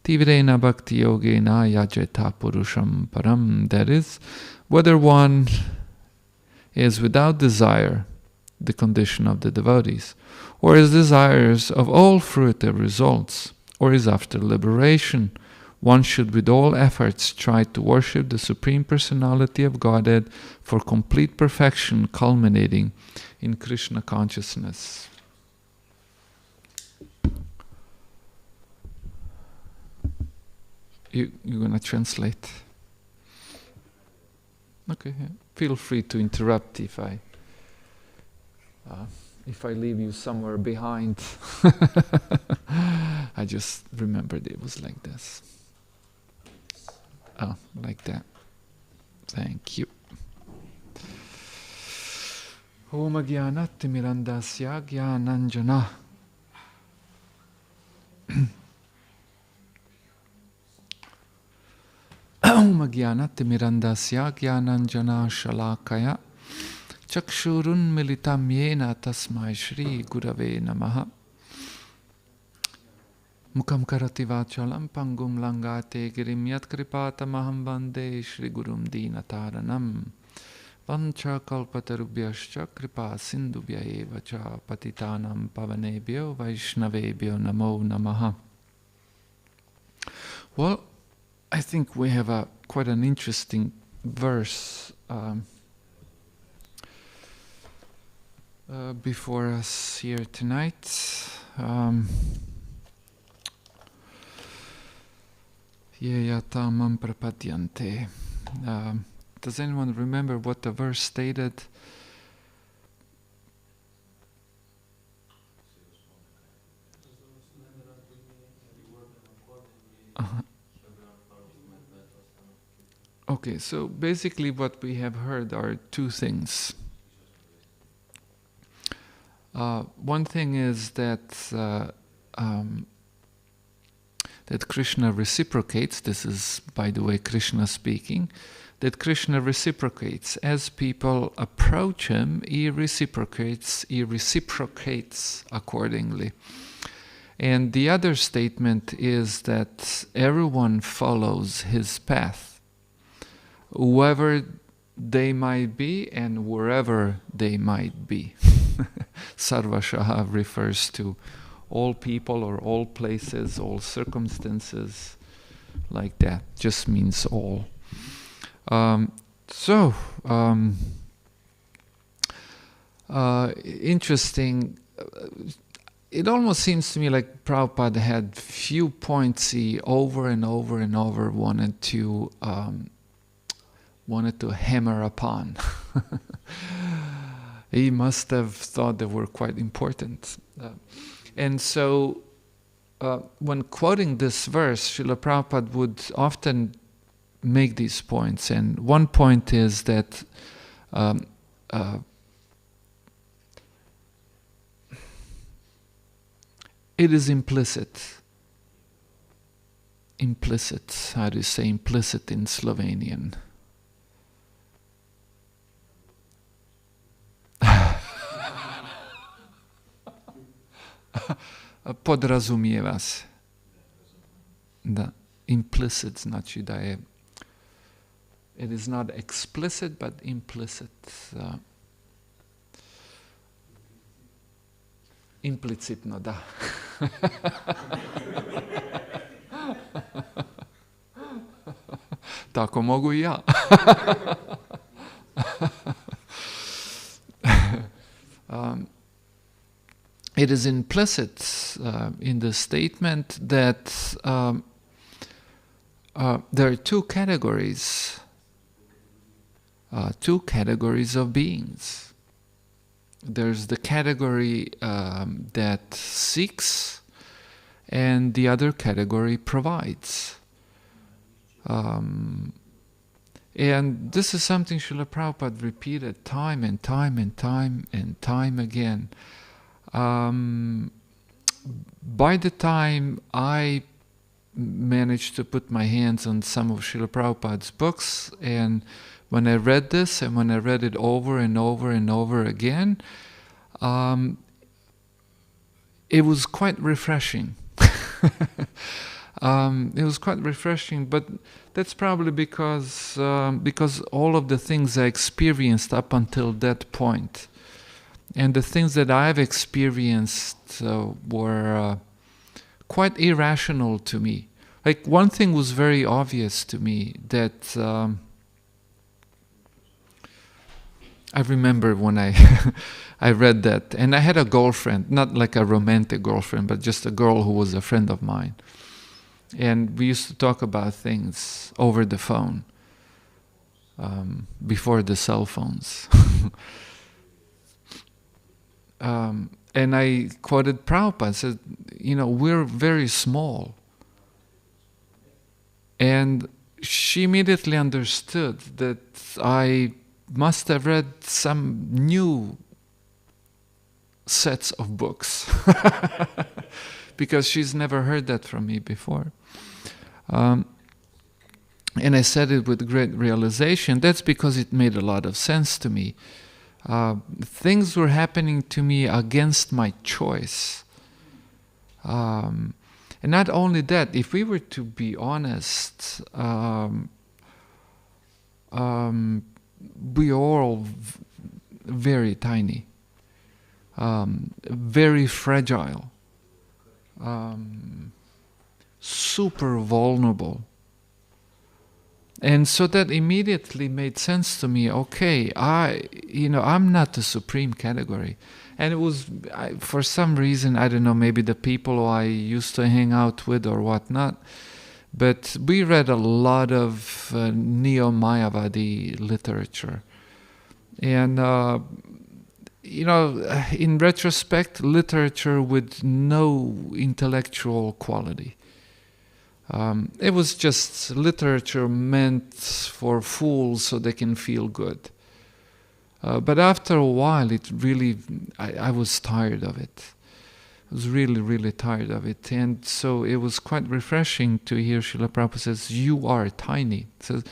Tivrena bhakti yogena yajeta purusham param. That is, whether one is without desire, the condition of the devotees, or is desirous of all fruitive results, or is after liberation, one should with all efforts try to worship the Supreme Personality of Godhead for complete perfection, culminating in Krishna consciousness. You're going to translate? Okay, yeah. Feel free to interrupt if I leave you somewhere behind. I just remembered it was like this. Oh, like that. Thank you. Om Agyanati Mirandasya Gyananjana. Om Agyanati Mirandasya Gyananjana Shalakaya Chakshurun Militam Yena Tasmai Shri Gurave Namaha. Mukam karati vachalam pangum langate girim yat kripata maham vande Shri Gurum Dinataranam. Vancha kalpatarubhyascha kripa sindubhya eva cha patitanam pavanebhyo vaishnavebhyo namo namaha. Well, I think we have quite an interesting verse before us here tonight. Yeyatamam prapadyante. Does anyone remember what the verse stated? Okay, so basically what we have heard are two things. One thing is that Krishna reciprocates. This is, by the way, Krishna speaking. That Krishna reciprocates. As people approach him, he reciprocates accordingly. And the other statement is that everyone follows his path, whoever they might be and wherever they might be. Sarvashaha refers to all people or all places, all circumstances, like that. Just means all. Interesting. It almost seems to me like Prabhupada had few points he over and over and over wanted to hammer upon. He must have thought they were quite important. And so, when quoting this verse, Srila Prabhupada would often make these points. And one point is that it is implicit. Implicit. How do you say implicit in Slovenian? Podrazumijeva se. Da. Implicit znači da je. It is not explicit but implicit. Implicitno, da. Tako mogu i ja. It is implicit in the statement that there are two categories of beings. There's the category that seeks, and the other category provides. And this is something Srila Prabhupada repeated time and time and time and time again. By the time I managed to put my hands on some of Srila Prabhupada's books, and when I read this, and when I read it over and over and over again, it was quite refreshing. It was quite refreshing, but that's probably because all of the things I experienced up until that point, and the things that I've experienced were quite irrational to me. Like, one thing was very obvious to me, that I remember when I I read that, and I had a girlfriend, not like a romantic girlfriend, but just a girl who was a friend of mine. And we used to talk about things over the phone, before the cell phones. And I quoted Prabhupada, said, we're very small. And she immediately understood that I must have read some new sets of books. Because she's never heard that from me before. And I said it with great realization. That's because it made a lot of sense to me. Things were happening to me against my choice. And not only that, if we were to be honest, we are all very tiny, very fragile, super vulnerable. And so that immediately made sense to me. Okay, I'm not the supreme category. And it was, for some reason, I don't know, maybe the people I used to hang out with or whatnot, but we read a lot of Neo-Mayavadi literature. And, in retrospect, literature with no intellectual quality. It was just literature meant for fools so they can feel good. But after a while, it really, I was tired of it. I was really, really tired of it. And so it was quite refreshing to hear Srila Prabhupada says, you are tiny. It says,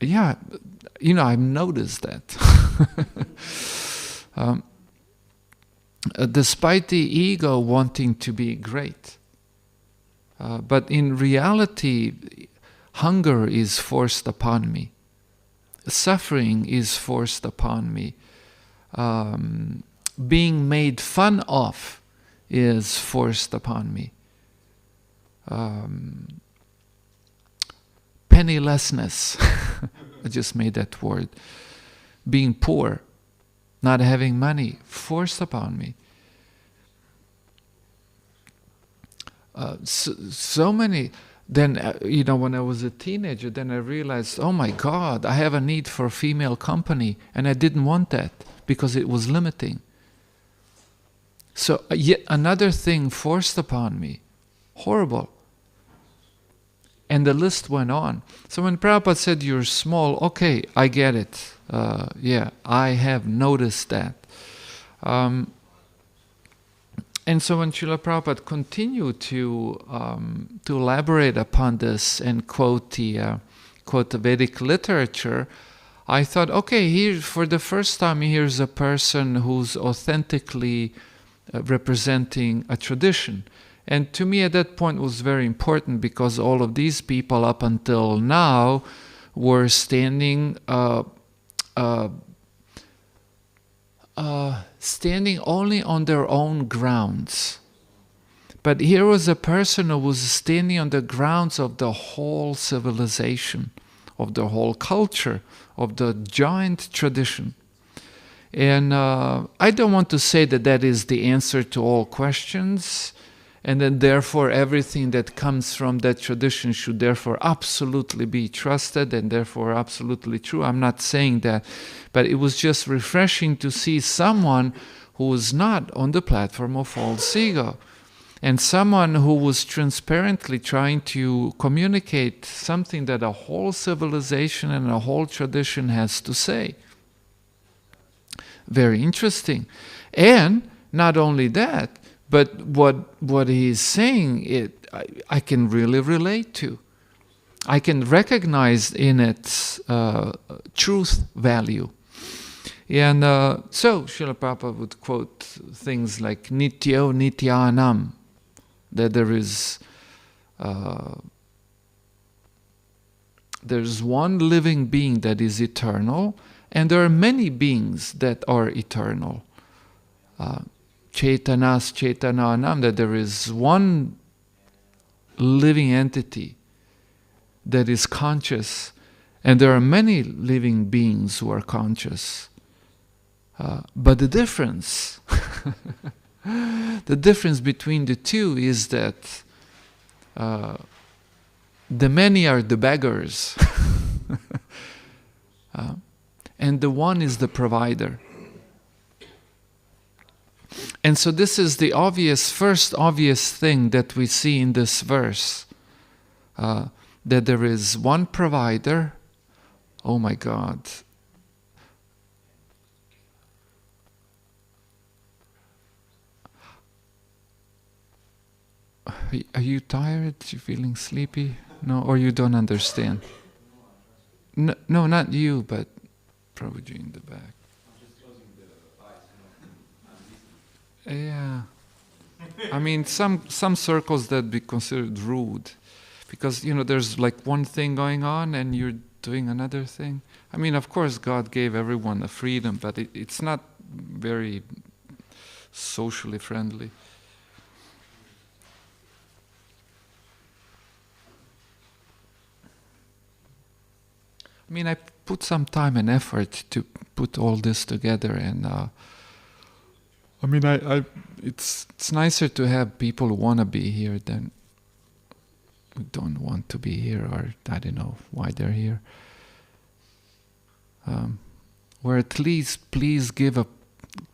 yeah, I've noticed that. Despite the ego wanting to be great. But in reality, hunger is forced upon me. Suffering is forced upon me. Being made fun of is forced upon me. Pennilessness, I just made that word. Being poor, not having money, forced upon me. So many. Then, when I was a teenager, then I realized, oh my God, I have a need for female company, and I didn't want that because it was limiting. So yet another thing forced upon me. Horrible. And the list went on. So when Prabhupada said, you're small, okay, I get it. Yeah, I have noticed that. And so when Srila Prabhupada continued to elaborate upon this and quote the Vedic literature, I thought, okay, here for the first time, here's a person who's authentically representing a tradition. And to me at that point was very important because all of these people up until now were standing standing only on their own grounds. But here was a person who was standing on the grounds of the whole civilization, of the whole culture, of the giant tradition. And I don't want to say that that is the answer to all questions, and then therefore everything that comes from that tradition should therefore absolutely be trusted and therefore absolutely true. I'm not saying that, but it was just refreshing to see someone who was not on the platform of false ego, and someone who was transparently trying to communicate something that a whole civilization and a whole tradition has to say. Very interesting. And not only that, but what he is saying, I can really relate to. I can recognize in its truth value. And so Srila Prabhupada would quote things like Nityo Nityanam, that there is there's one living being that is eternal, and there are many beings that are eternal. Chaitanas Chaitana Ananda, there is one living entity that is conscious, and there are many living beings who are conscious. But the difference, the difference between the two is that the many are the beggars, and the one is the provider. And so this is the first obvious thing that we see in this verse, that there is one provider. Oh my God. Are you tired? You feeling sleepy? No, or you don't understand? No, not you, but probably in the back. Yeah. I mean, some circles that be considered rude, because there's like one thing going on and you're doing another thing. I mean, of course, God gave everyone a freedom, but it's not very socially friendly. I mean, I put some time and effort to put all this together, and I mean, it's nicer to have people who want to be here than who don't want to be here, or I don't know why they're here. Or at least, please give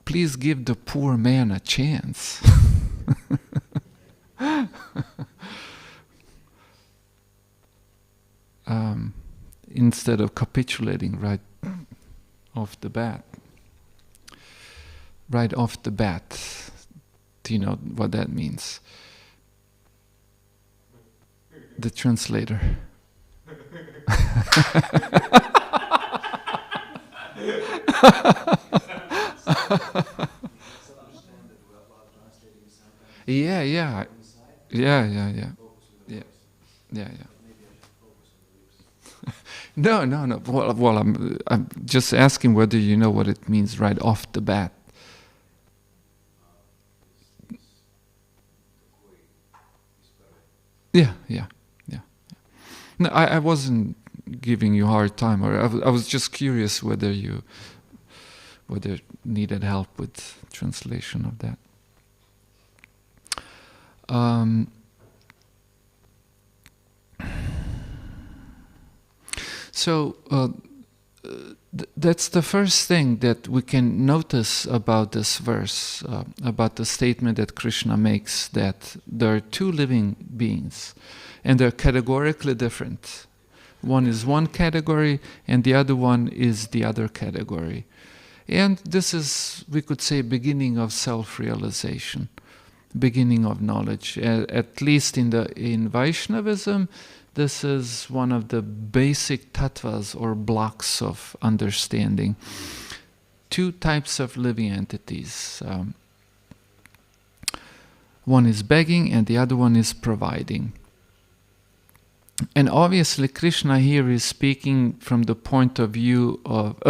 the poor man a chance. Instead of capitulating right off the bat. Right off the bat. Do you know what that means? The translator. Yeah. No. Well, I'm just asking whether you know what it means right off the bat. Yeah. No, I wasn't giving you a hard time, or I was just curious whether needed help with translation of that. So that's the first thing that we can notice about this verse, about the statement that Krishna makes, that there are two living beings, and they're categorically different. One is one category, and the other one is the other category. And this is, we could say, beginning of self-realization, beginning of knowledge. At least in Vaishnavism, this is one of the basic tattvas or blocks of understanding. Two types of living entities. One is begging and the other one is providing. And obviously Krishna here is speaking from the point of view of,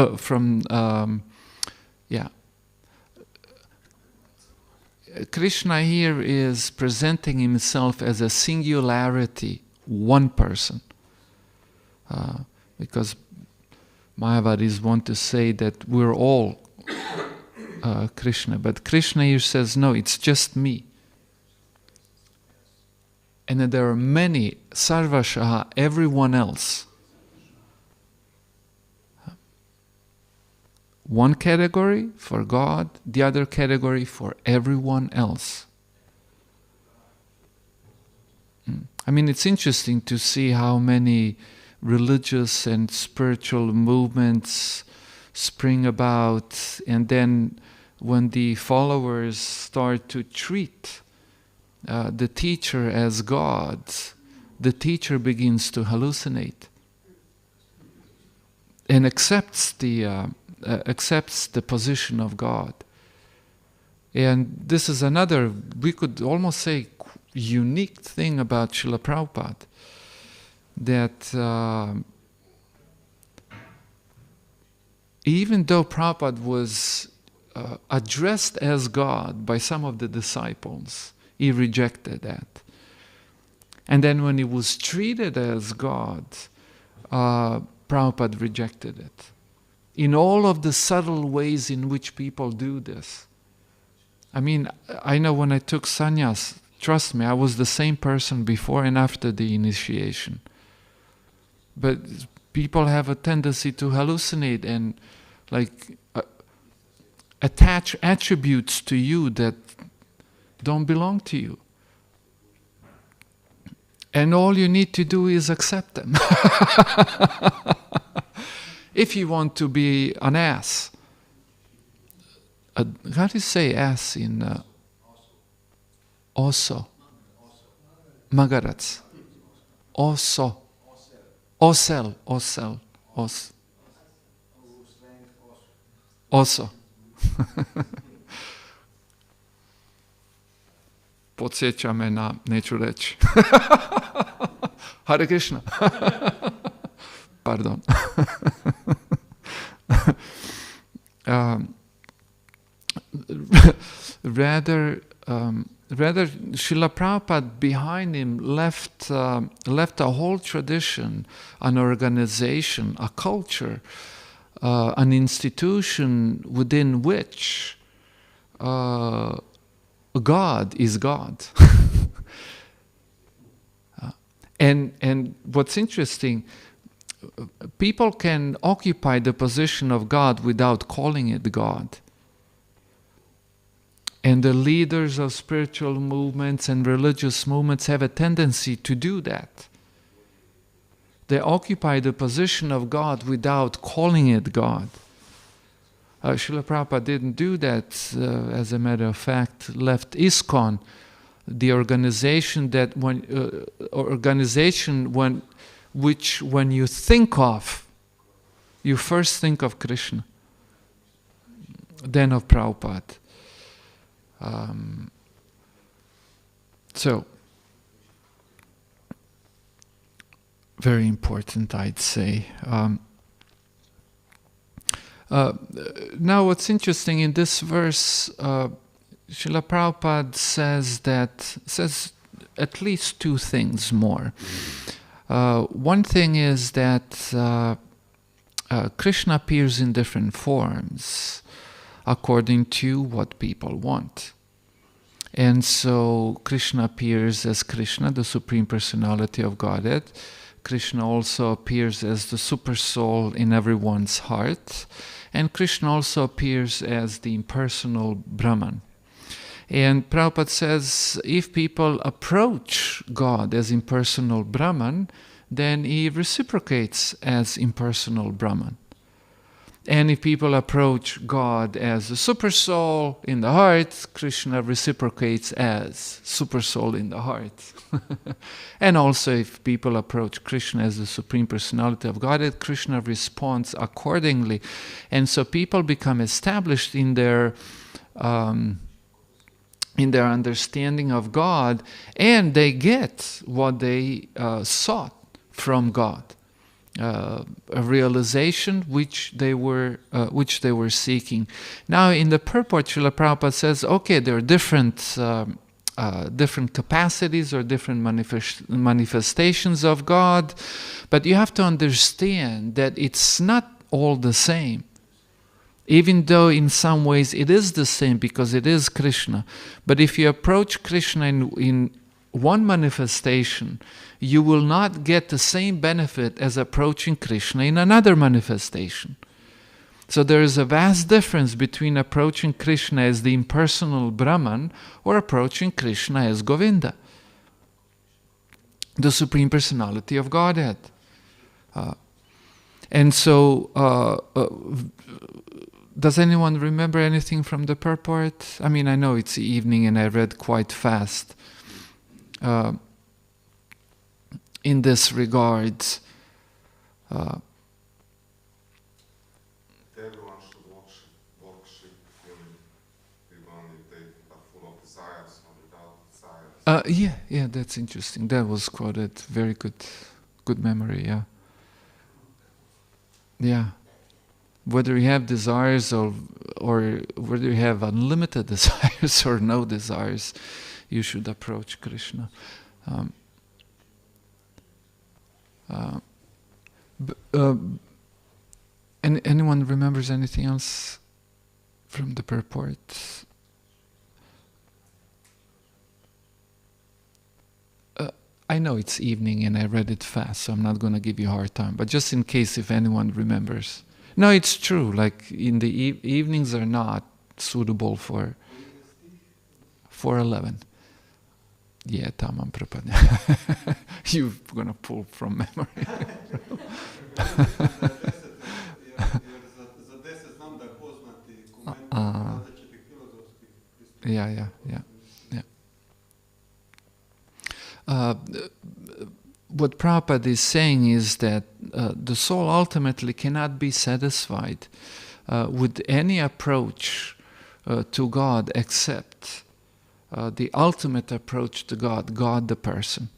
Krishna here is presenting himself as a singularity, one person. Because Mayavadis want to say that we're all Krishna, but Krishna here says, no, it's just me. And then there are many, sarvashaha, everyone else. One category for God, the other category for everyone else. I mean, it's interesting to see how many religious and spiritual movements spring about, and then when the followers start to treat the teacher as God, the teacher begins to hallucinate and accepts the position of God. And this is another, we could almost say, unique thing about Srila Prabhupada, that even though Prabhupada was addressed as God by some of the disciples, he rejected that. And then when he was treated as God, Prabhupada rejected it. In all of the subtle ways in which people do this. I mean, I know when I took sannyas, trust me, I was the same person before and after the initiation. But people have a tendency to hallucinate and attach attributes to you that don't belong to you. And all you need to do is accept them. If you want to be an ass. How do you say ass in Oso? Magarac. Oso. Osel. Osel. Oso. Podsjeća me na, neću reći. Hare Krišna. Pardon. Rather, Srila Prabhupada behind him left a whole tradition, an organization, a culture, an institution within which God is God. And what's interesting, people can occupy the position of God without calling it God. And the leaders of spiritual movements and religious movements have a tendency to do that. They occupy the position of God without calling it God. Srila Prabhupada didn't do that, as a matter of fact, left ISKCON, the organization that when you think of, you first think of Krishna, then of Prabhupada. So, very important, I'd say. Now, what's interesting in this verse, Srila Prabhupada says at least two things more. One thing is that Krishna appears in different forms according to what people want. And so Krishna appears as Krishna, the Supreme Personality of Godhead. Krishna also appears as the Super Soul in everyone's heart. And Krishna also appears as the impersonal Brahman. And Prabhupada says, if people approach God as impersonal Brahman, then he reciprocates as impersonal Brahman. And if people approach God as the Super Soul in the heart, Krishna reciprocates as Super Soul in the heart. And also if people approach Krishna as the Supreme Personality of Godhead, Krishna responds accordingly. And so people become established in their understanding of God, and they get what they sought from God. A realization which they were seeking. Now, in the purport, Srila Prabhupada says, okay, there are different capacities or different manifestations of God, but you have to understand that it's not all the same. Even though in some ways it is the same because it is Krishna. But if you approach Krishna in one manifestation, you will not get the same benefit as approaching Krishna in another manifestation. So there is a vast difference between approaching Krishna as the impersonal Brahman or approaching Krishna as Govinda, the Supreme Personality of Godhead. And so, does anyone remember anything from the purport? I mean, I know it's the evening and I read quite fast. In this regard, everyone should worship Him even if they are full of desires or without desires. Yeah, that's interesting. That was quoted. Very good memory. Yeah. Whether you have desires or whether you have unlimited desires or no desires, you should approach Krishna. Anyone remembers anything else from the purport? I know it's evening and I read it fast, so I'm not going to give you a hard time. But just in case if anyone remembers. No, it's true. Like in the evenings are not suitable for 4:11. Yeah, tamam propadne. You're going to pull from memory. Yeah. What Prabhupada is saying is that the soul ultimately cannot be satisfied with any approach to God except the ultimate approach to God the person.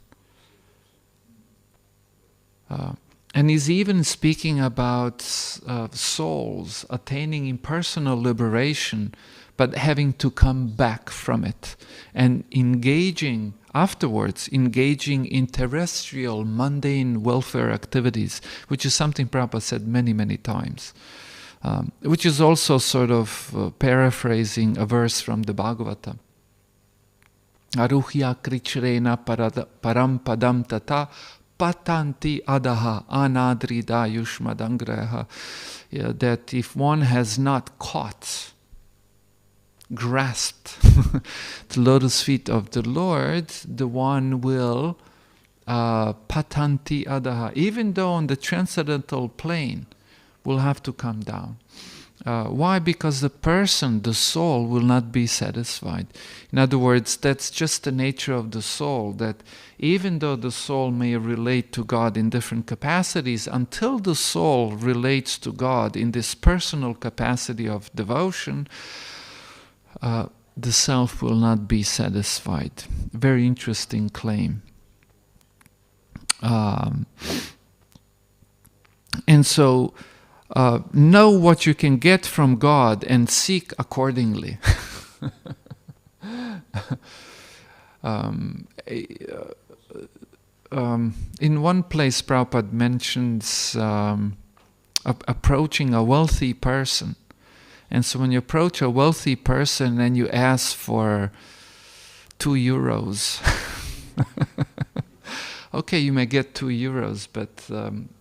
And he's even speaking about souls attaining impersonal liberation, but having to come back from it and afterwards engaging in terrestrial, mundane welfare activities, which is something Prabhupada said many, many times. Which is also sort of paraphrasing a verse from the Bhagavata. Aruhya krichrena param padam tata patanti adaha anadrida yushmadangraha. That if one has not grasped the lotus feet of the Lord, the one will patanti adaha, even though on the transcendental plane, will have to come down. Why? Because the soul will not be satisfied. In other words, that's just the nature of the soul, that even though the soul may relate to God in different capacities, until the soul relates to God in this personal capacity of devotion, the self will not be satisfied. Very interesting claim. And so, know what you can get from God and seek accordingly. In one place, Prabhupada mentions approaching a wealthy person. And so when you approach a wealthy person and you ask for €2, okay, you may get €2, but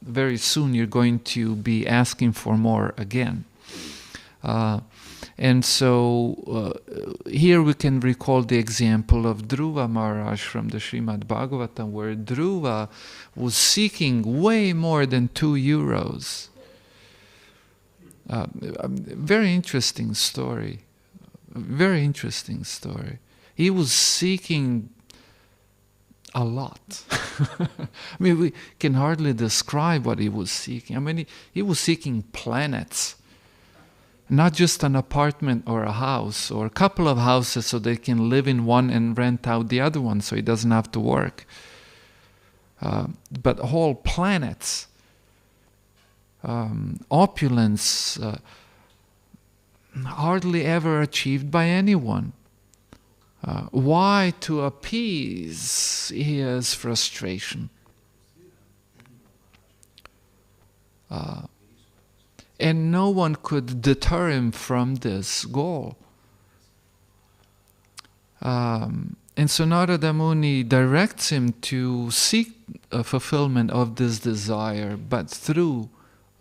very soon you're going to be asking for more again. And so here we can recall the example of Dhruva Maharaj from the Srimad Bhagavatam, where Dhruva was seeking way more than €2. Very interesting story. Very interesting story. He was seeking a lot. I mean, we can hardly describe what he was seeking. I mean, he was seeking planets. Not just an apartment or a house or a couple of houses so they can live in one and rent out the other one so he doesn't have to work. But whole planets. Opulence hardly ever achieved by anyone. Why? To appease his frustration. And no one could deter him from this goal. And so Narada Muni directs him to seek a fulfillment of this desire, but through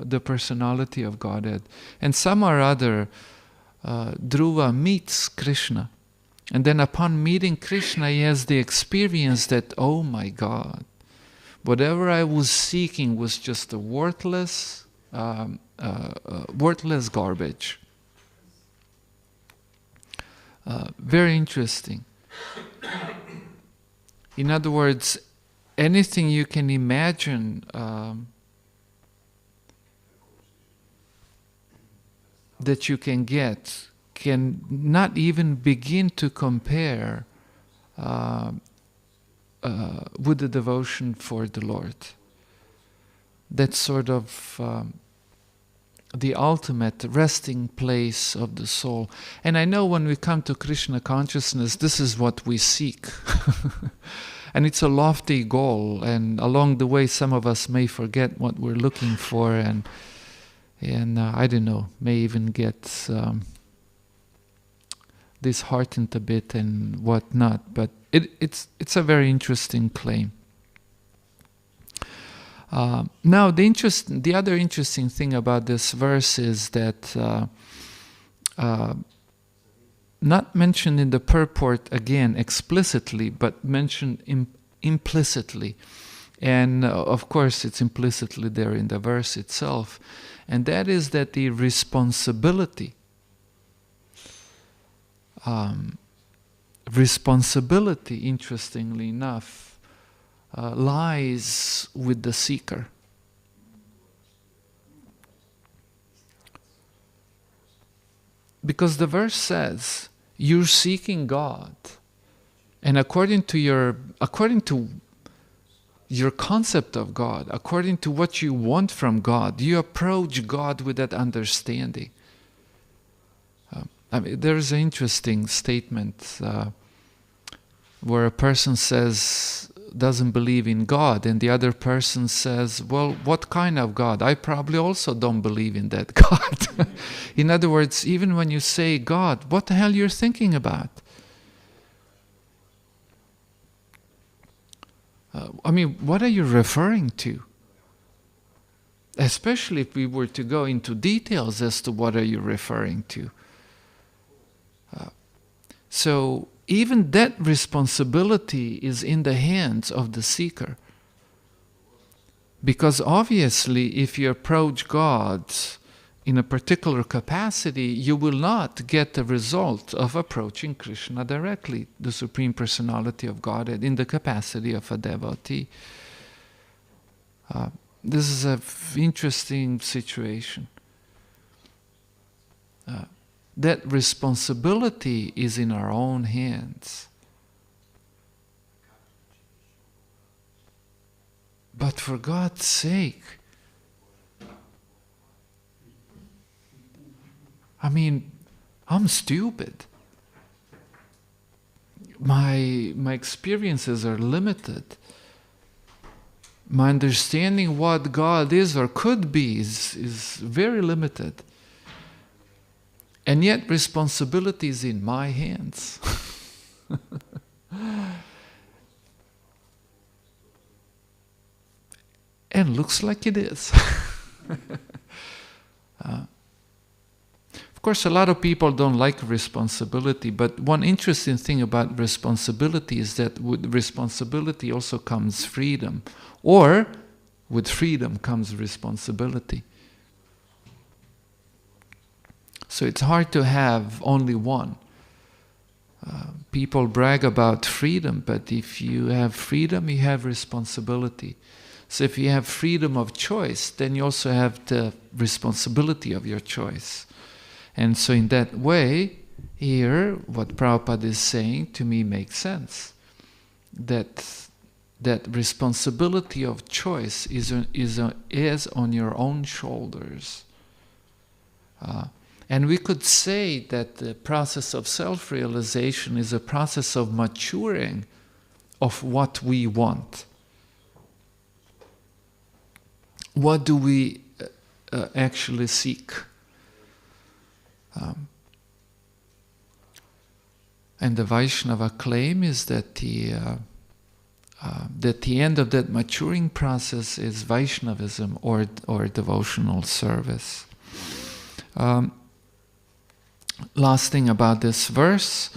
the personality of Godhead. And some or other, Dhruva meets Krishna. And then upon meeting Krishna, he has the experience that, oh my God, whatever I was seeking was just a worthless garbage. Very interesting. In other words, anything you can imagine that you can get can not even begin to compare with the devotion for the Lord. That's sort of the ultimate resting place of the soul. And I know when we come to Krishna consciousness, this is what we seek. And it's a lofty goal, and along the way some of us may forget what we're looking for, and I don't know, may even get disheartened a bit and whatnot, but it's a very interesting claim. Now the other interesting thing about this verse is that not mentioned in the purport again explicitly, but mentioned implicitly. And of course it's implicitly there in the verse itself. And that is that the responsibility, interestingly enough, lies with the seeker. Because the verse says, you're seeking God, and according to your concept of God, according to what you want from God, you approach God with that understanding. There's an interesting statement where a person doesn't believe in God, and the other person says, well, what kind of God? I probably also don't believe in that God. In other words, even when you say God, what the hell you're thinking about? What are you referring to? Especially if we were to go into details as to what are you referring to. So even that responsibility is in the hands of the seeker. Because obviously, if you approach God in a particular capacity, you will not get the result of approaching Krishna directly, the Supreme Personality of Godhead, in the capacity of a devotee. This is an interesting situation. That responsibility is in our own hands. But for God's sake, I'm stupid. My experiences are limited. My understanding what God is or could be is very limited. And yet responsibility is in my hands. And looks like it is. Of course, a lot of people don't like responsibility, but one interesting thing about responsibility is that with responsibility also comes freedom, or with freedom comes responsibility. So it's hard to have only one. People brag about freedom, but if you have freedom, you have responsibility. So if you have freedom of choice, then you also have the responsibility of your choice. And so in that way, here, what Prabhupada is saying to me makes sense. That responsibility of choice is on your own shoulders. And we could say that the process of self-realization is a process of maturing of what we want. What do we actually seek? And the Vaishnava claim is that the end of that maturing process is Vaishnavism or devotional service. Last thing about this verse,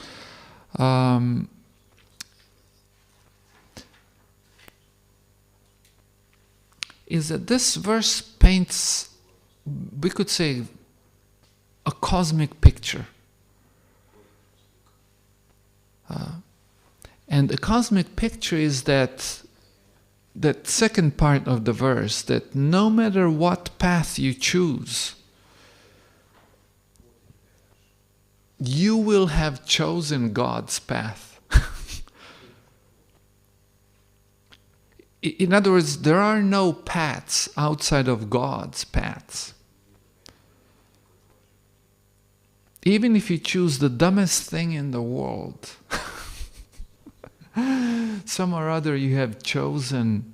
is that this verse paints, we could say, a cosmic picture. And the cosmic picture is that second part of the verse, that no matter what path you choose, you will have chosen God's path. In other words, there are no paths outside of God's paths. Even if you choose the dumbest thing in the world, some or other you have chosen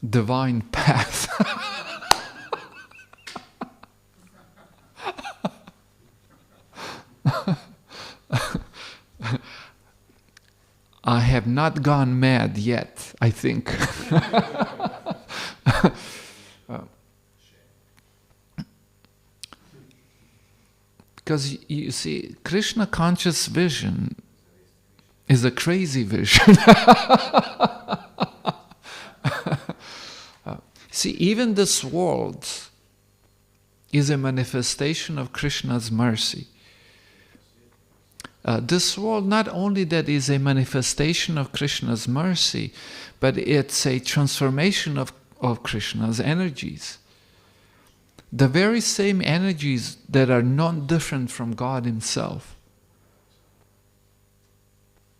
divine path. I have not gone mad yet, I think. Because you see, Krishna conscious vision is a crazy vision. See, even this world is a manifestation of Krishna's mercy. This world, not only that is a manifestation of Krishna's mercy, but it's a transformation of Krishna's energies. The very same energies that are not different from God Himself.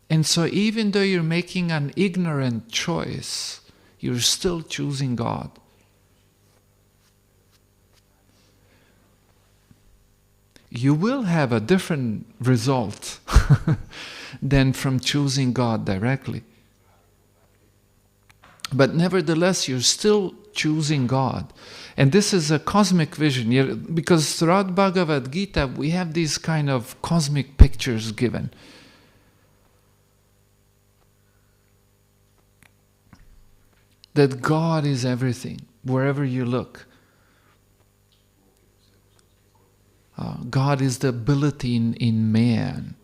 And so even though you're making an ignorant choice, you're still choosing God. You will have a different result than from choosing God directly. But nevertheless, you're still choosing God. And this is a cosmic vision, because throughout Bhagavad Gita, we have these kind of cosmic pictures given. That God is everything, wherever you look. God is the ability in man.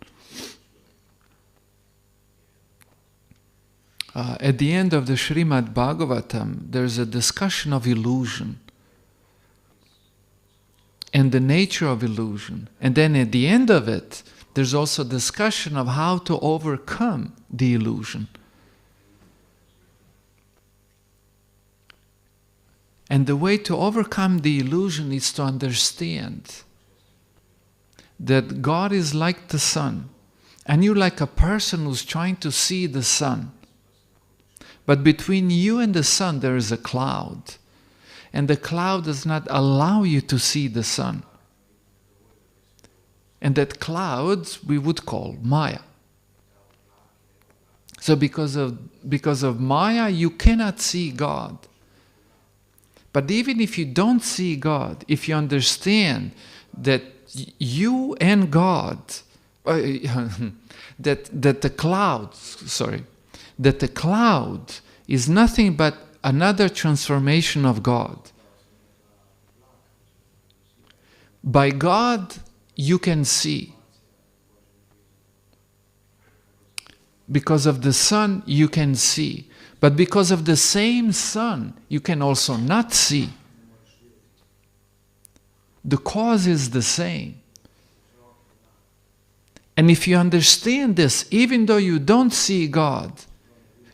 At the end of the Srimad Bhagavatam, there's a discussion of illusion and the nature of illusion. And then at the end of it, there's also discussion of how to overcome the illusion. And the way to overcome the illusion is to understand that God is like the sun, and you're like a person who's trying to see the sun. But between you and the sun there is a cloud, and the cloud does not allow you to see the sun. And that cloud we would call Maya. So because of Maya you cannot see God. But even if you don't see God, if you understand that you and God, that the cloud is nothing but another transformation of God. By God you can see. Because of the sun you can see. But because of the same sun you can also not see. The cause is the same. And if you understand this, even though you don't see God,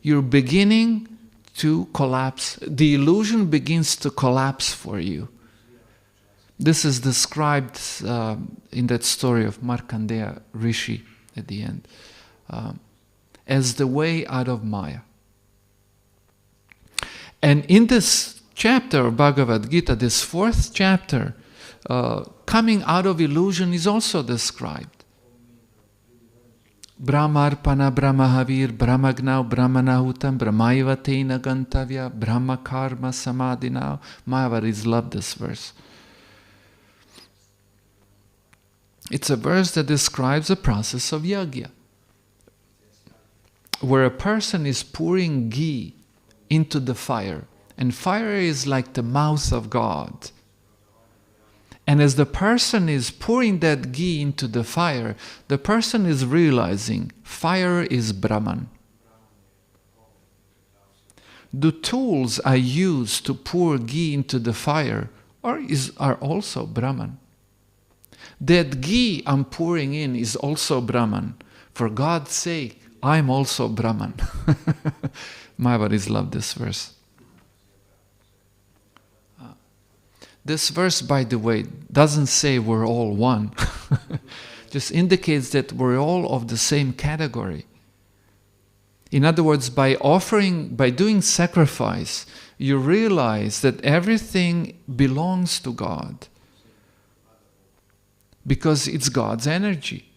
you're beginning to collapse. The illusion begins to collapse for you. This is described in that story of Markandeya Rishi at the end, as the way out of Maya. And in this chapter of Bhagavad Gita, this fourth chapter, coming out of illusion is also described. Brahmarpana Brahmahavir Brahmagnau Brahmanahutam Brahmaiva Tena Gantavya Brahma Karma Samadhinau. Mayavadis love this verse. It's a verse that describes the process of yajna, where a person is pouring ghee into the fire, and fire is like the mouth of God. And as the person is pouring that ghee into the fire, the person is realizing fire is Brahman. The tools I use to pour ghee into the fire are also Brahman. That ghee I'm pouring in is also Brahman. For God's sake, I'm also Brahman. Mayavadis love this verse. This verse, by the way, doesn't say we're all one. Just indicates that we're all of the same category. In other words, by doing sacrifice, you realize that everything belongs to God because it's God's energy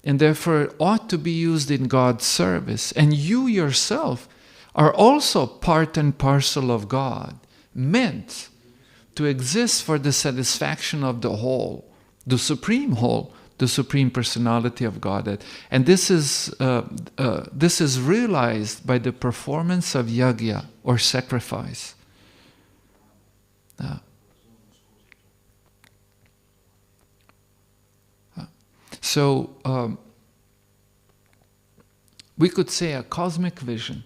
and therefore ought to be used in God's service. And you yourself are also part and parcel of God, meant to exist for the satisfaction of the whole, the supreme whole, the supreme personality of God. And this is realized by the performance of yajna or sacrifice. So we could say a cosmic vision.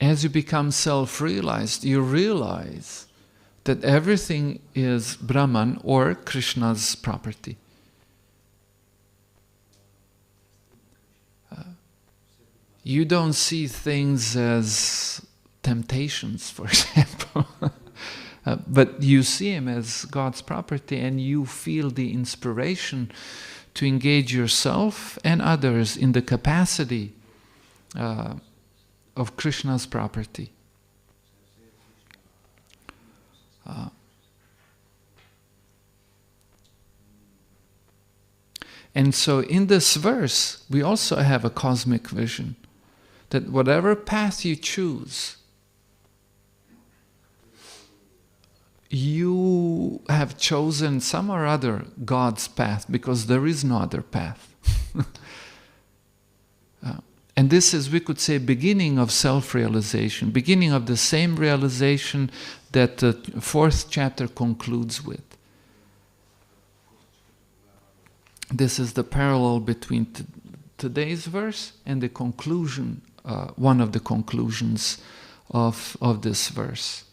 As you become self-realized, you realize that everything is Brahman or Krishna's property. You don't see things as temptations, for example, but you see him as God's property, and you feel the inspiration to engage yourself and others in the capacity of Krishna's property. And so in this verse, we also have a cosmic vision that whatever path you choose, you have chosen some or other God's path because there is no other path. And this is, we could say, beginning of self-realization, beginning of the same realization that the 4th chapter concludes with. This is the parallel between today's verse and the conclusion, one of the conclusions of this verse.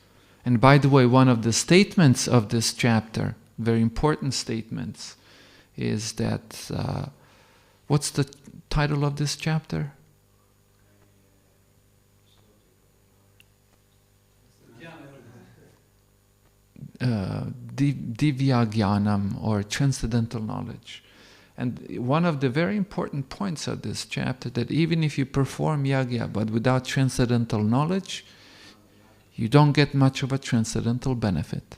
And by the way, one of the statements of this chapter, very important statements, is that, what's the title of this chapter? Divya Jnanam, or transcendental knowledge. And one of the very important points of this chapter, that even if you perform yajna but without transcendental knowledge, you don't get much of a transcendental benefit.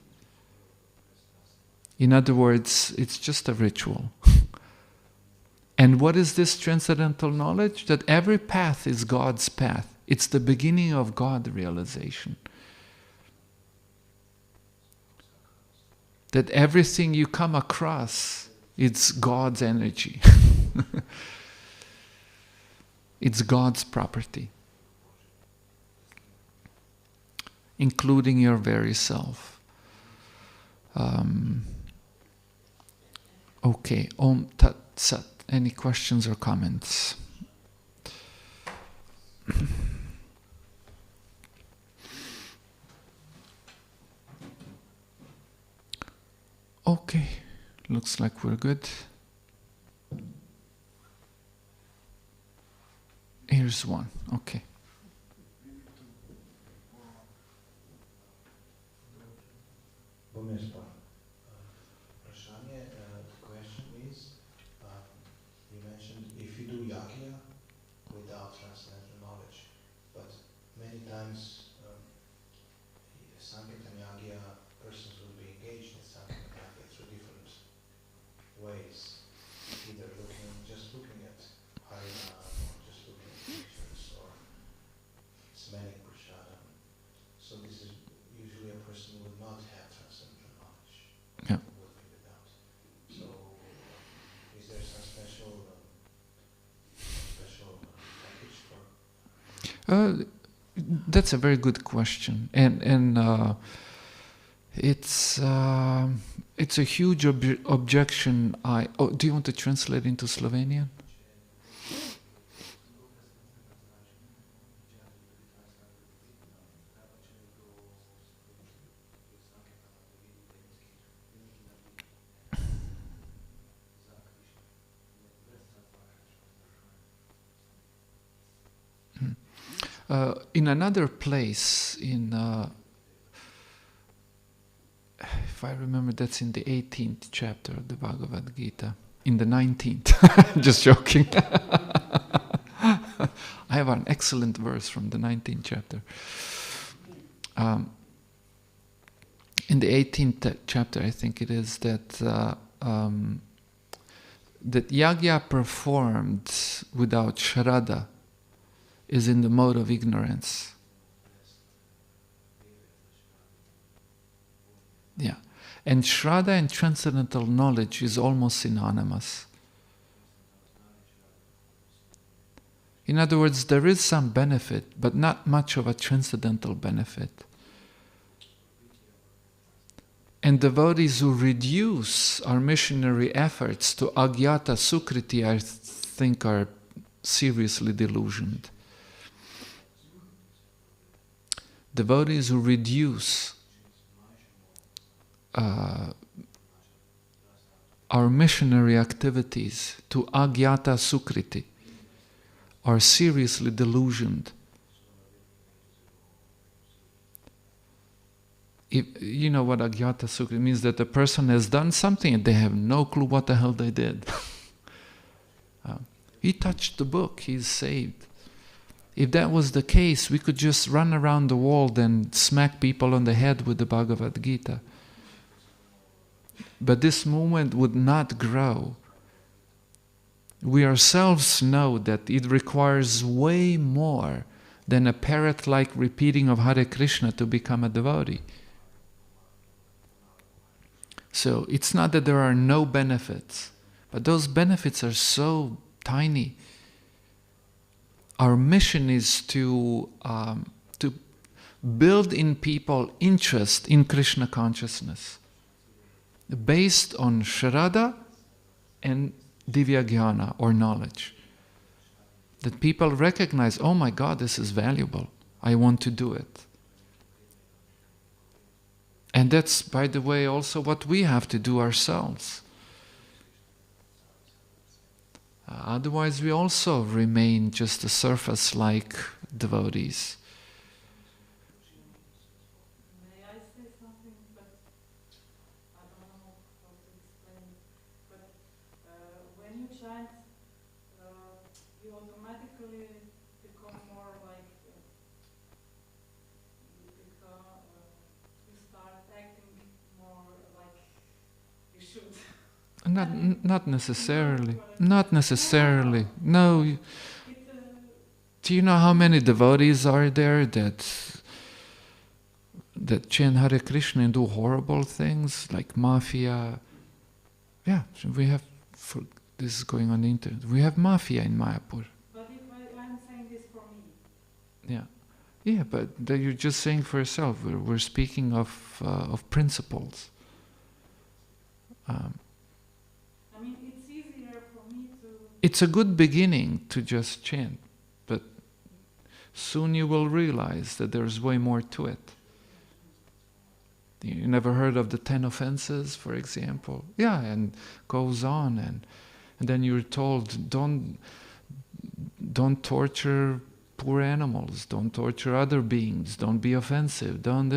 In other words, it's just a ritual. And what is this transcendental knowledge? That every path is God's path. It's the beginning of God realization. That everything you come across, it's God's energy. It's God's property, including your very self. Okay, Om Tat Sat. Any questions or comments? Okay, looks like we're good. Here's one, okay. The question is, you mentioned if you do yajna without transcendental knowledge, but many times Sankirtan yajna persons will be engaged in Sankirtan yajna through different ways, either just looking at Harina, or just looking at pictures, or smelling prashadam. So this is usually a person who would not have transcendental knowledge. Yeah. Would be without. So is there some special package for? That's a very good question, and it's a huge objection. Do you want to translate into Slovenian? In another place, if I remember, that's in the 18th chapter of the Bhagavad Gita. In the 19th. Just joking. have an excellent verse from the 19th chapter. In the 18th chapter, I think it is, that that yagya performed without shraddha is in the mode of ignorance. Yeah. And shraddha and transcendental knowledge is almost synonymous. In other words, there is some benefit, but not much of a transcendental benefit. And devotees who reduce our missionary efforts to agyata sukriti, I think, are seriously delusioned. Devotees who reduce our missionary activities to agyata sukriti are seriously delusioned. You know what agyata sukriti means? That a person has done something and they have no clue what the hell they did. He touched the book, he's saved. If that was the case, we could just run around the world and smack people on the head with the Bhagavad Gita. But this movement would not grow. We ourselves know that it requires way more than a parrot-like repeating of Hare Krishna to become a devotee. So it's not that there are no benefits, but those benefits are so tiny. Our mission is to build in people interest in Krishna consciousness, based on shraddha and divya jnana, or knowledge. That people recognize, oh my God, this is valuable, I want to do it. And that's, by the way, also what we have to do ourselves. Otherwise we also remain just a surface-like devotees. May I say something? But I don't know how to explain. But when you chant, you automatically become more like you start acting more like you should. Not necessarily. Not necessarily. No. Do you know how many devotees are there that chant Hare Krishna and do horrible things like mafia? Yeah, we have. This is going on the internet. We have mafia in Mayapur. But if I'm saying this for me. Yeah, yeah, but you're just saying for yourself. We're speaking of principles. I mean, it's easier for me to... It's a good beginning to just chant, but soon you will realize that there's way more to it. You never heard of the 10 offenses, for example? Yeah, and goes on, and then you're told, don't torture poor animals, don't torture other beings, don't be offensive, don't.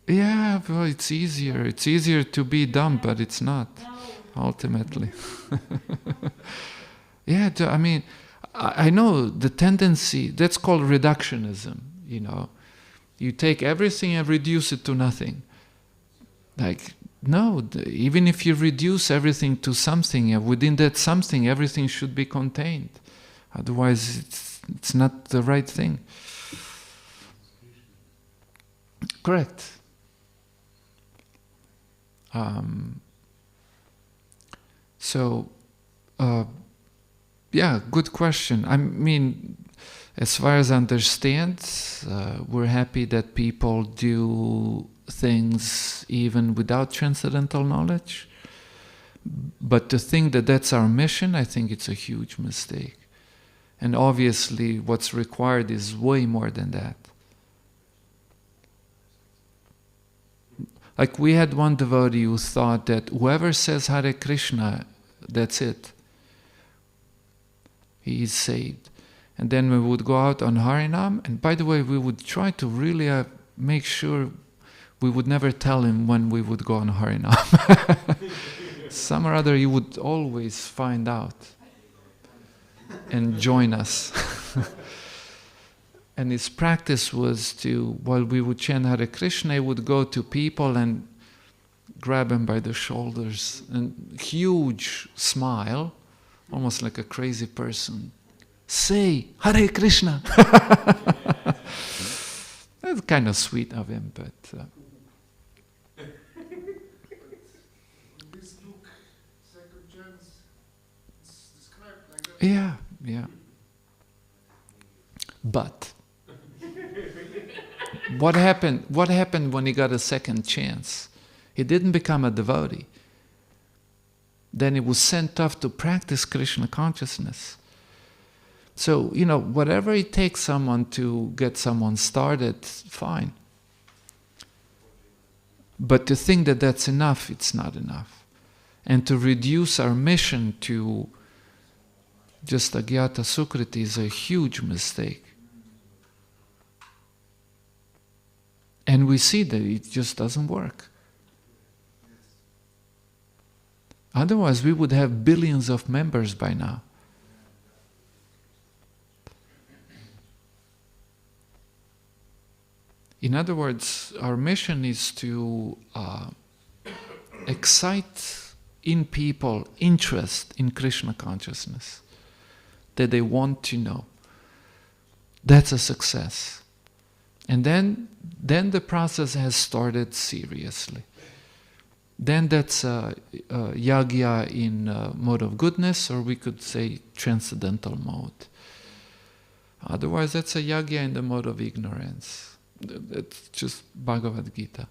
Yeah, well, it's easier. It's easier to be dumb, but it's not, ultimately. Yeah, I mean, I know the tendency, that's called reductionism, you know. You take everything and reduce it to nothing. Like, no, even if you reduce everything to something, within that something, everything should be contained. Otherwise, it's not the right thing. Correct. Yeah, good question. I mean, as far as I understand, we're happy that people do things even without transcendental knowledge. But to think that that's our mission, I think it's a huge mistake. And obviously, what's required is way more than that. Like we had one devotee who thought that whoever says Hare Krishna, that's it. He is saved. And then we would go out on Harinam, and by the way, we would try to really make sure we would never tell him when we would go on Harinam. Some or other he would always find out and join us. And his practice was to, while we would chant Hare Krishna, he would go to people and grab them by the shoulders, and huge smile, almost like a crazy person. Say Hare Krishna. That's kind of sweet of him, but This look, second chance, it's described like that. yeah. But what happened when he got a second chance? He didn't become a devotee. Then he was sent off to practice Krishna consciousness. So, whatever it takes someone to get someone started, fine. But to think that that's enough, it's not enough. And to reduce our mission to just Agyata Sukriti is a huge mistake. And we see that it just doesn't work. Otherwise, we would have billions of members by now. In other words, our mission is to excite in people interest in Krishna consciousness, that they want to know. That's a success. And then the process has started seriously. Then that's yagya in mode of goodness, or we could say transcendental mode. Otherwise, that's a yagya in the mode of ignorance. That's just Bhagavad Gita.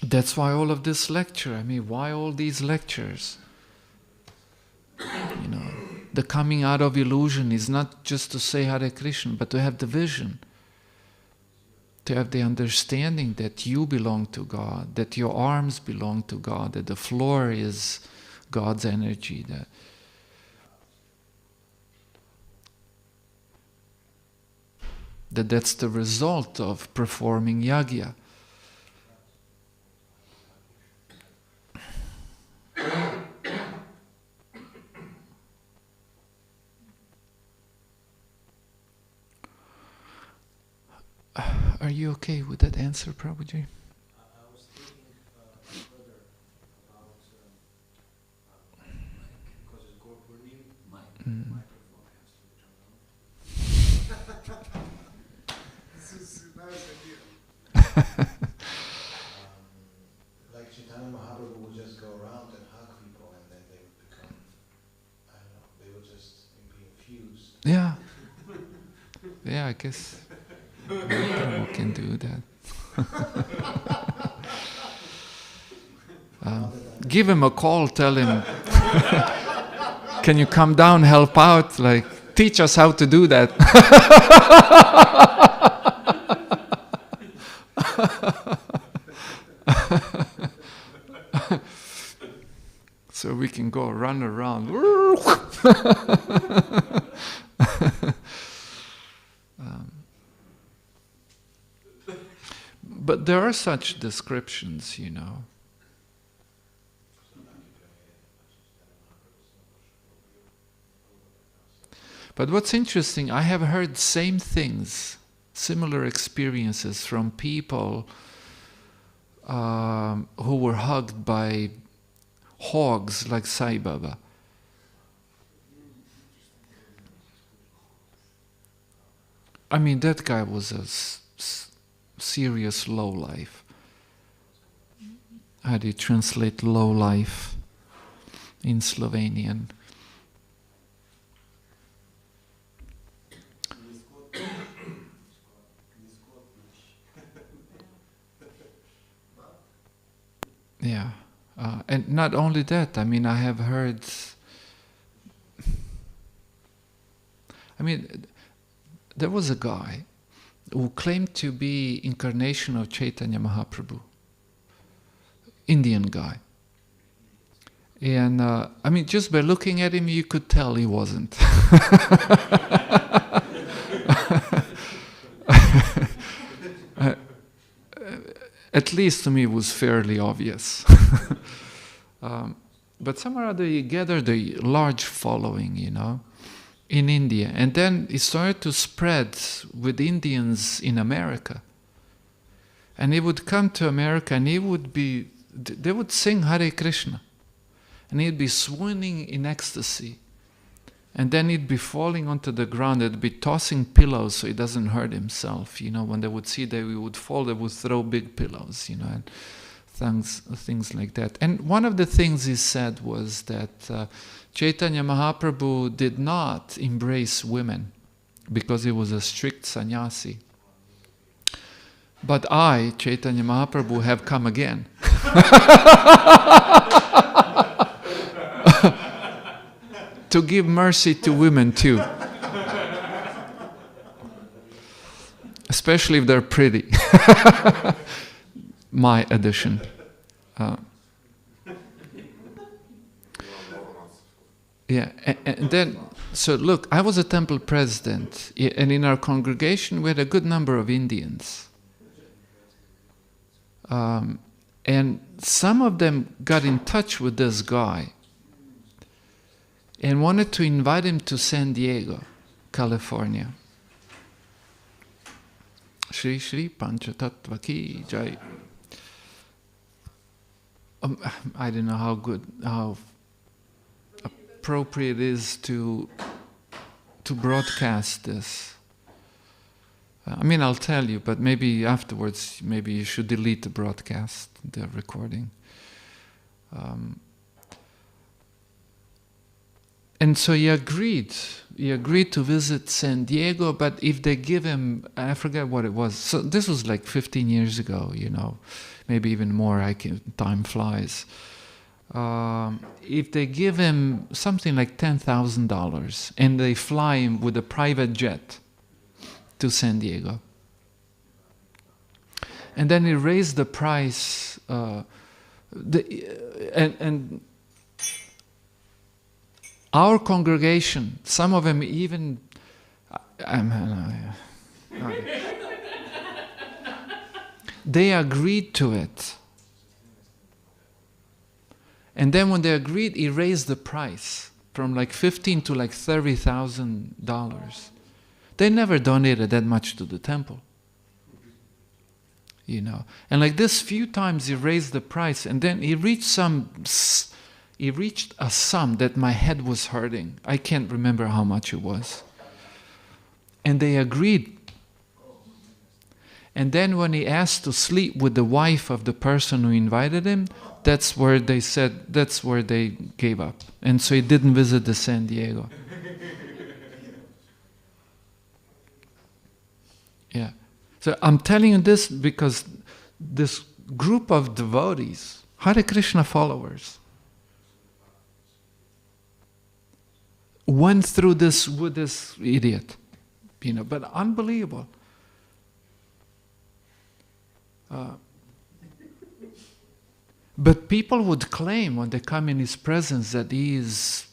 That's why all of this lecture, why all these lectures? The coming out of illusion is not just to say Hare Krishna, but to have the vision. To have the understanding that you belong to God, that your arms belong to God, that the floor is God's energy. That's the result of performing yagya. Are you okay with that answer, Prabhuji? I was thinking further about because it's Gorpurnim, microphone has to be turned on. This is a nice idea. Like Chaitanya Mahaprabhu would just go around and hug people, and then they would become, I don't know, they would just be infused. Yeah. Yeah, I guess Prabhu can do that. Give him a call, tell him, can you come down, help out, teach us how to do that. So we can go run around. But there are such descriptions, But what's interesting, I have heard same things, similar experiences from people who were hugged by hogs like Sai Baba. That guy was a serious low life. How do you translate low life in Slovenian? Yeah. And not only that, I have heard... there was a guy who claimed to be incarnation of Chaitanya Mahaprabhu. Indian guy. And, just by looking at him, you could tell he wasn't. At least to me it was fairly obvious. But somewhere or other he gathered a large following, in India. And then it started to spread with Indians in America. And he would come to America and they would sing Hare Krišna. And he'd be swooning in ecstasy. And then he'd be falling onto the ground. They'd be tossing pillows so he doesn't hurt himself. When they would see that we would fall, they would throw big pillows, and things like that. And one of the things he said was that Chaitanya Mahaprabhu did not embrace women because he was a strict sannyasi. But I, Chaitanya Mahaprabhu, have come again. To give mercy to women too. Especially if they're pretty. My addition. And then, so look, I was a temple president, and in our congregation we had a good number of Indians. And some of them got in touch with this guy and wanted to invite him to San Diego, California. Shri Shri Panchatattva Ki Jai. I don't know how appropriate it is to broadcast this. I'll tell you, but maybe afterwards, maybe you should delete the broadcast, the recording. And so he agreed to visit San Diego, but if they give him, I forget what it was. So this was like 15 years ago, maybe even more. Time flies. If they give him something like $10,000 and they fly him with a private jet to San Diego, and then he raised the price, and our congregation, some of them even, they agreed to it. And then when they agreed, he raised the price from like $15,000 to like $30,000. They never donated that much to the temple. And like this few times he raised the price, and then he reached a sum that my head was hurting. I can't remember how much it was. And they agreed. And then when he asked to sleep with the wife of the person who invited him, that's where they gave up. And so he didn't visit the San Diego. Yeah. So I'm telling you this because this group of devotees, Hare Krishna followers, went through this with this idiot, but unbelievable. But people would claim when they come in his presence that he is,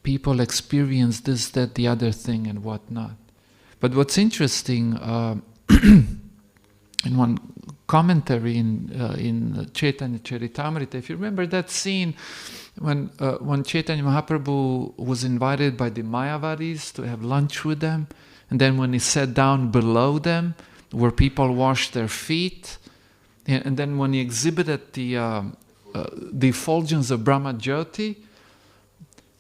people experience this, that, the other thing, and whatnot. But what's interesting, in one commentary in Chaitanya Charitamrita, if you remember that scene when Chaitanya Mahaprabhu was invited by the Mayavadis to have lunch with them, and then when he sat down below them, where people washed their feet, and then when he exhibited the effulgence of Brahma Jyoti,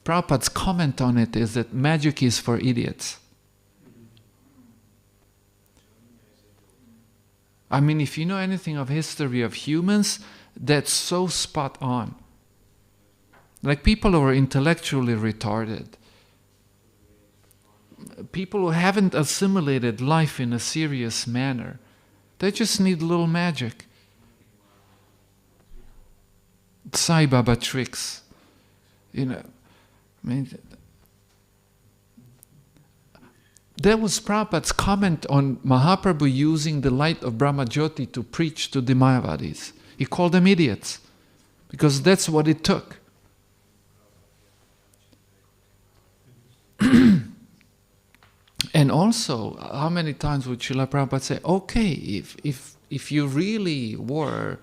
Prabhupada's comment on it is that magic is for idiots. If you know anything of history of humans, that's so spot on. Like people who are intellectually retarded, people who haven't assimilated life in a serious manner, they just need a little magic. Sai Baba tricks, That was Prabhupada's comment on Mahaprabhu using the light of Brahma Jyoti to preach to the Mayavadis. He called them idiots, because that's what it took. And also, how many times would Srila Prabhupada say, okay, if you really were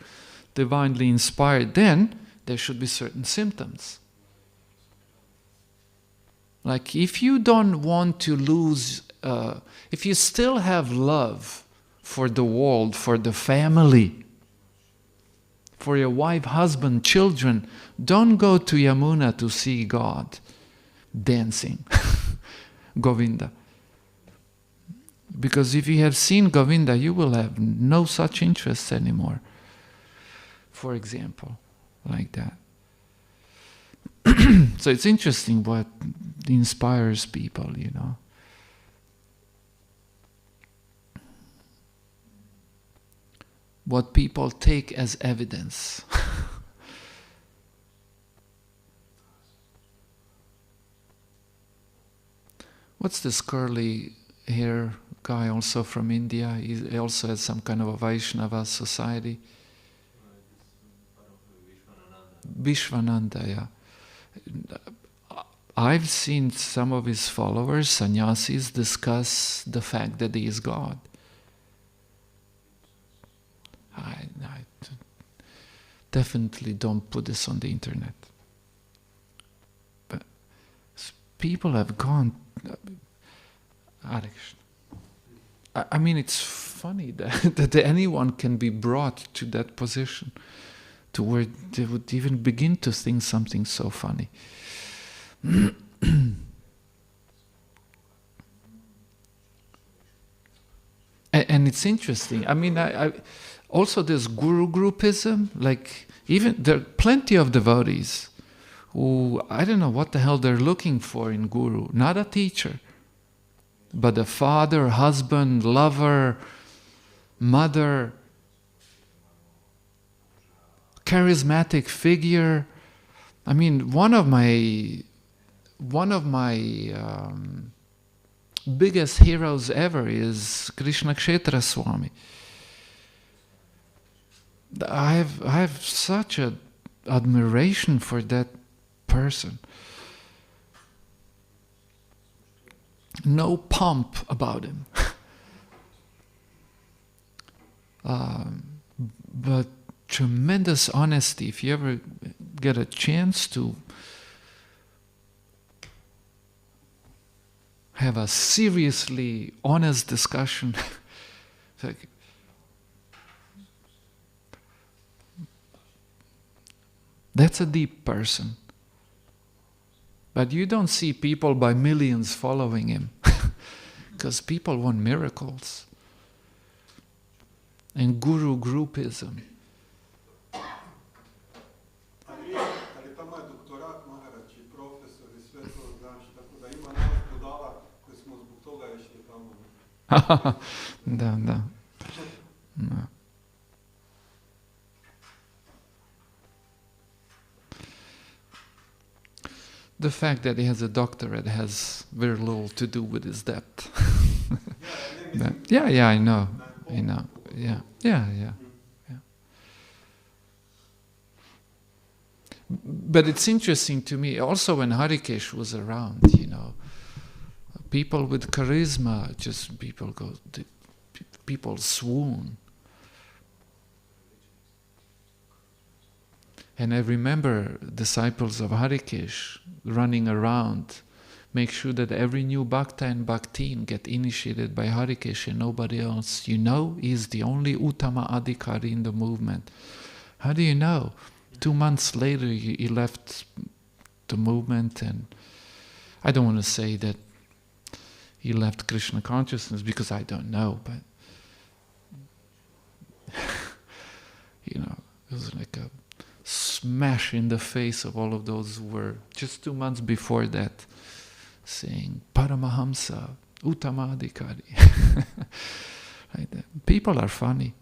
divinely inspired, then there should be certain symptoms. Like if you don't want to lose, if you still have love for the world, for the family, for your wife, husband, children, don't go to Yamuna to see God dancing, Govinda. Because if you have seen Govinda, you will have no such interests anymore. For example, like that. So it's interesting what inspires people, you know. What people take as evidence. What's this curly hair guy also from India? He also has some kind of a Vaishnava society. Vishwananda, yeah. I've seen some of his followers, sannyasis, discuss the fact that he is God. I definitely don't put this on the internet. But people have gone... Hare Krishna. I mean, it's funny that anyone can be brought to that position, to where they would even begin to think something so funny. And it's interesting. I mean, I also there's guru groupism. Like even there are plenty of devotees who I don't know what the hell they're looking for in guru. Not a teacher, but a father, husband, lover, mother, charismatic figure. I mean, one of my biggest heroes ever is Krishna Kshetra Swami. I have such an admiration for that person. No pomp about him. But tremendous honesty. If you ever get a chance to have a seriously honest discussion, like, that's a deep person. But you don't see people by millions following him, because people want miracles. And guru groupism. Da. No. The fact that he has a doctorate has very little to do with his depth. Yeah, I know. Yeah. But it's interesting to me, also when Harikesh was around, you know, people with charisma, just people swoon. And I remember disciples of Harikesh running around, make sure that every new Bhakta and Bhaktin get initiated by Harikesh and nobody else. You know, he's the only Uttama Adhikari in the movement. How do you know? 2 months later, he left the movement, and I don't want to say that he left Krishna consciousness because I don't know, but you know, it was like a smash in the face of all of those who were just 2 months before that saying Paramahamsa, Uttama Adhikari. Like that. People are funny.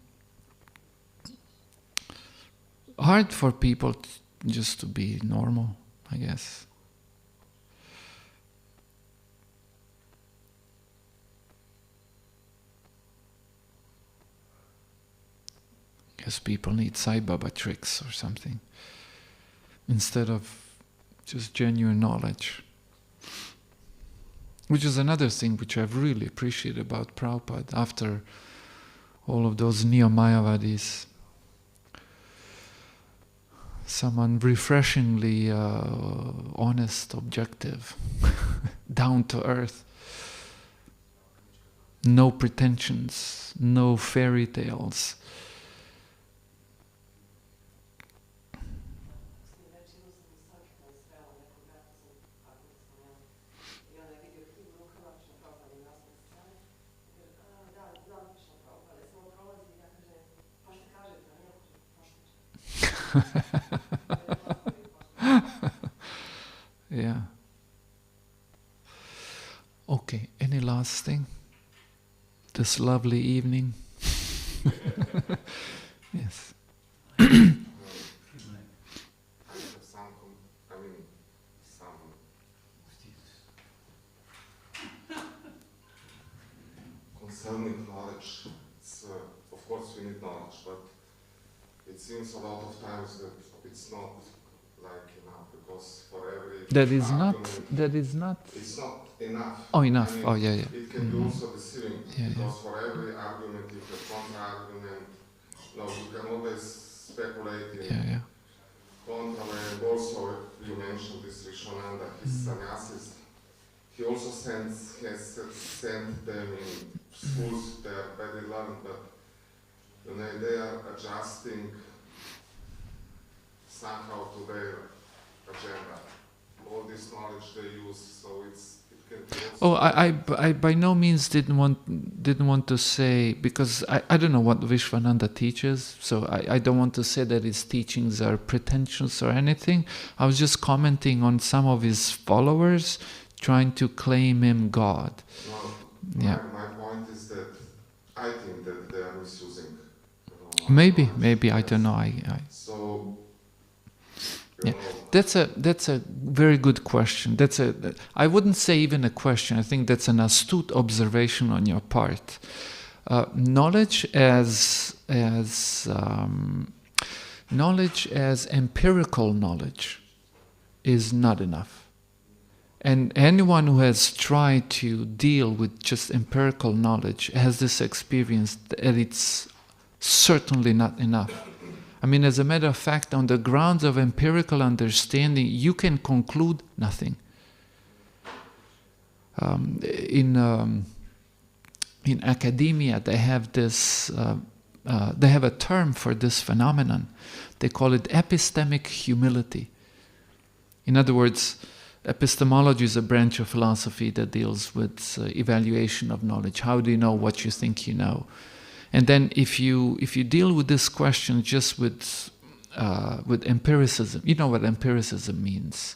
Hard for people just to be normal, I guess. Guess people need Sai Baba tricks or something instead of just genuine knowledge. which is another thing which I've really appreciated about Prabhupada after all of those neo-Mayavadis. Someone refreshingly honest, objective, down to earth. No pretensions, no fairy tales. Yeah. Okay, any last thing? This lovely evening? Yes. I have some concerning knowledge. It's, of course we need knowledge, but it seems a lot of times that it's not like enough, because for every That is argument, not. it's not enough. Oh, enough. I mean, Oh, yeah, yeah. It can be also deceiving, Yeah, because for every argument you have counter-argument. No, you can always speculate in Yeah. contra, and also you mentioned this Ananda, his sannyasis. He also has sent them in schools, they are very learned, but they are adjusting somehow to their agenda. All this knowledge they use, so it can be also. Oh, I by no means didn't want to say, because I don't know what Vishwananda teaches, so I don't want to say that his teachings are pretentious or anything. I was just commenting on some of his followers trying to claim him God. No, Yeah. my point is that I think that they are misusing. Maybe I don't know. So. Yeah. That's a very good question. I wouldn't say even a question. I think that's an astute observation on your part. Knowledge as empirical knowledge is not enough. And anyone who has tried to deal with just empirical knowledge has this experience that it's certainly not enough. I mean, as a matter of fact, on the grounds of empirical understanding, you can conclude nothing. In academia, they have this. They have a term for this phenomenon. They call it epistemic humility. In other words, epistemology is a branch of philosophy that deals with evaluation of knowledge. How do you know what you think you know? And then if you deal with this question just with empiricism, you know what empiricism means.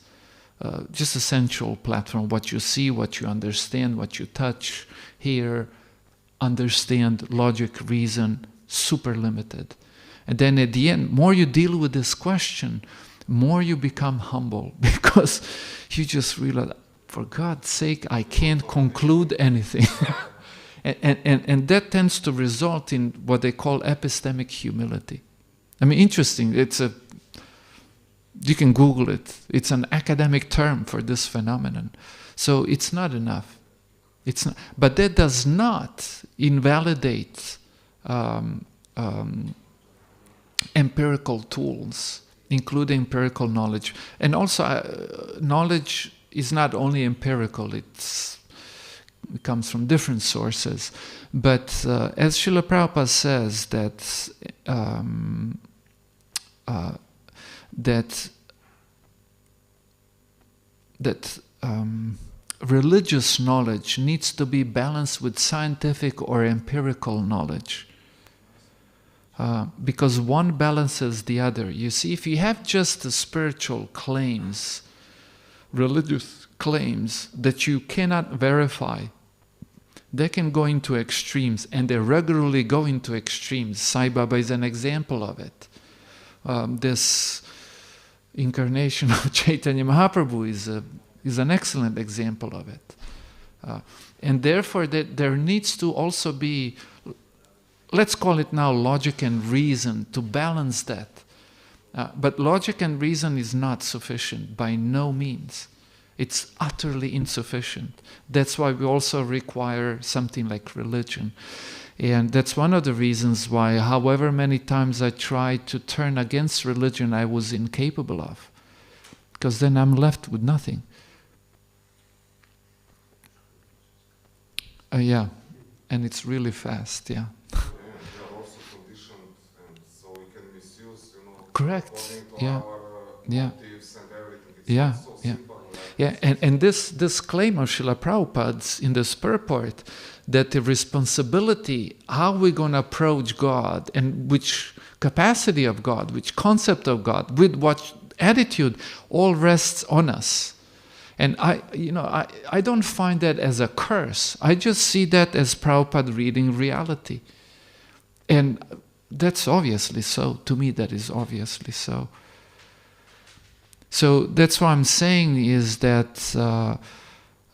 Just a central platform, what you see, what you understand, what you touch, hear, understand, logic, reason, super limited. And then at the end, more you deal with this question, more you become humble, because you just realize, for God's sake, I can't conclude anything. And that tends to result in what they call epistemic humility. I mean, interesting, you can Google it. It's an academic term for this phenomenon. So it's not enough. But that does not invalidate empirical tools, including empirical knowledge. And also, knowledge is not only empirical, it comes from different sources. But as Srila Prabhupada says, that religious knowledge needs to be balanced with scientific or empirical knowledge. Because one balances the other. You see, if you have just the spiritual claims, religious claims that you cannot verify, they can go into extremes, and they regularly go into extremes. Sai Baba is an example of it. This incarnation of Chaitanya Mahaprabhu is an excellent example of it. And therefore, there needs to also be, let's call it now logic and reason, to balance that. But logic and reason is not sufficient, by no means. It's utterly insufficient. That's why we also require something like religion. And that's one of the reasons why, however many times I tried to turn against religion, I was incapable of. Because then I'm left with nothing. Yeah, and it's really fast, yeah. We are also conditioned, and so we can misuse, Correct. according to Yeah. our Yeah. motives and everything. It's Yeah. not so Yeah. simple. Like Yeah, and this claim of Srila Prabhupada's in this purport, that the responsibility, how we're going to approach God, and which capacity of God, which concept of God, with what attitude, all rests on us. And I don't find that as a curse. I just see that as Prabhupada reading reality. And that's obviously so. To me, that is obviously so. So that's what I'm saying is that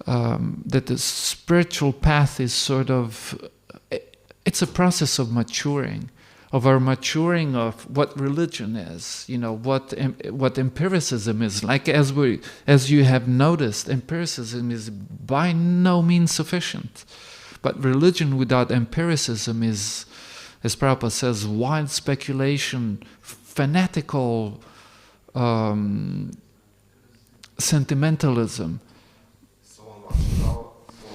that the spiritual path is sort of, it's a process of maturing, of our maturing of what religion is, what empiricism is. Like as you have noticed, empiricism is by no means sufficient. But religion without empiricism is, as Prabhupada says, wild speculation, fanatical sentimentalism. so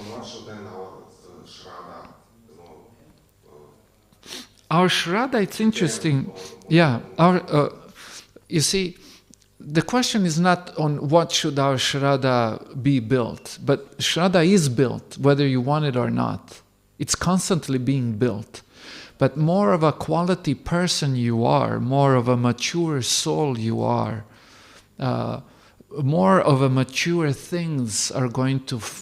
much then our Shraddha, Our Shraddha, it's interesting. Yeah, you see, the question is not on what should our Shraddha be built, but Shraddha is built, whether you want it or not. It's constantly being built. But more of a quality person you are, more of a mature soul you are, more of a mature things are going to